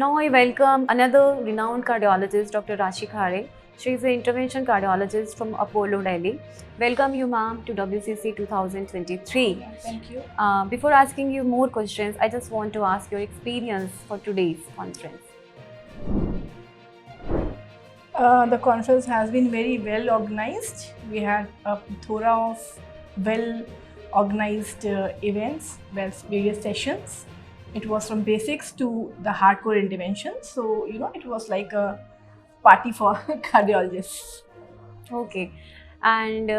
Now I welcome another renowned cardiologist, Dr. Rashi Khare. She is an intervention cardiologist from Apollo, Delhi. Welcome you, ma'am, to WCC 2023. Thank you. Before asking you more questions, I just want to ask your experience for today's conference. The conference has been very well organized. We had a plethora of well organized events, various sessions. It was from basics to the hardcore interventions. So, it was like a party for cardiologists. Okay. And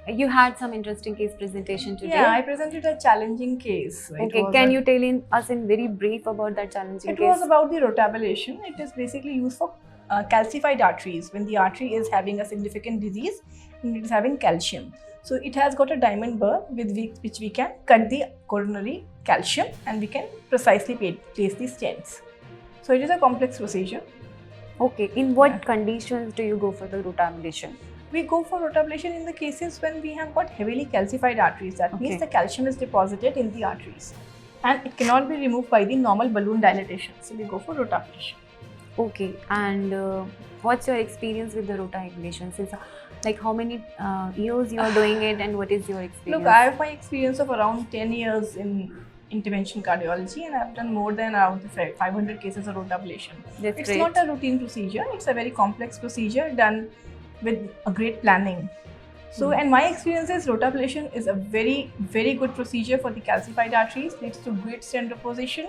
you had some interesting case presentation today. Yeah, I presented a challenging case. Okay, can you tell us in very brief about that challenging case? It was about the rotablation. It is basically used for calcified arteries when the artery is having a significant disease and it is having calcium. So it has got a diamond burr with which we can cut the coronary calcium and we can precisely place the stents. So it is a complex procedure. Okay, in what conditions do you go for the rotablation? We go for rotablation in the cases when we have got heavily calcified arteries. That means the calcium is deposited in the arteries and it cannot be removed by the normal balloon dilatation. So we go for rotablation. Okay, and what's your experience with the rotablation? Since like how many years you are doing it and what is your experience? Look, I have my experience of around 10 years in intervention cardiology and I've done more than around 500 cases of rotablation. It's great. Not a routine procedure, it's a very complex procedure done with a great planning. So, and my experience is rotablation is a very, very good procedure for the calcified arteries, leads to great stent deposition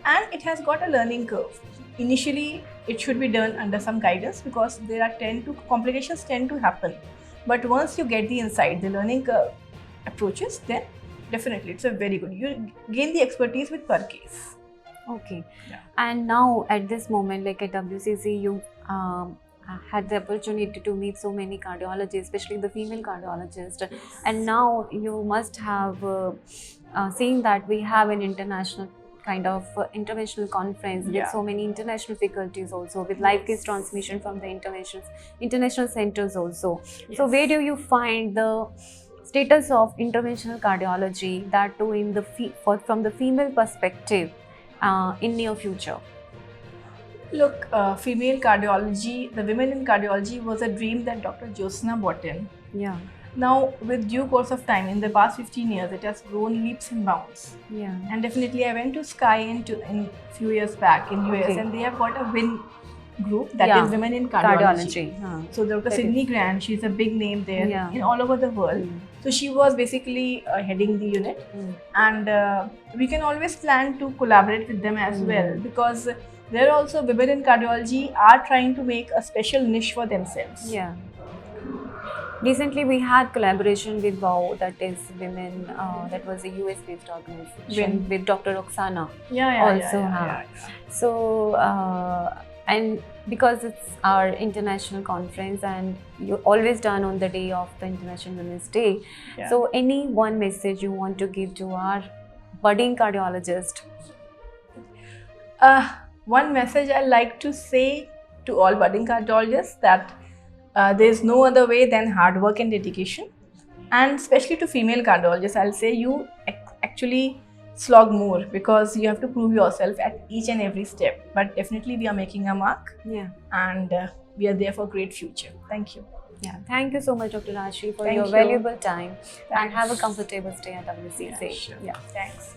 and it has got a learning curve. Initially, it should be done under some guidance because there are complications tend to happen. But once you get the insight, the learning curve approaches, then definitely it's a very good. You gain the expertise with per case. Okay. Yeah. And now at this moment, like at WCC, you had the opportunity to meet so many cardiologists, especially the female cardiologists. And now you must have seen that we have an international kind of interventional conference with so many international faculties also, with live case transmission from the international centers also. Yes. So where do you find the status of interventional cardiology, that too in the from the female perspective in near future? Look, female cardiology, the women in cardiology was a dream that Dr. Jyotsna brought in. Yeah. Now, with due course of time, in the past 15 years, it has grown leaps and bounds. Yeah. And definitely, I went to Sky in few years back in US, and they have got a WIN group that is Women in Cardiology. So Dr. Sydney Grant, she's a big name there in all over the world. So she was basically heading the unit, and we can always plan to collaborate with them as well, because they're also, women in cardiology are trying to make a special niche for themselves. Yeah. Recently, we had collaboration with WOW, that is women, that was a US-based organization with Dr. Roxana. So, and because it's our international conference and you always done on the day of the International Women's Day. Yeah. So, any one message you want to give to our budding cardiologist? One message I like to say to all budding cardiologists that there is no other way than hard work and dedication, and especially to female cardiologists, I'll say you actually slog more because you have to prove yourself at each and every step. But definitely we are making a mark, and we are there for great future. Thank you. Yeah, thank you so much, Dr. Rashi, for your valuable time. And have a comfortable stay at WCC. Yeah, sure. Thanks.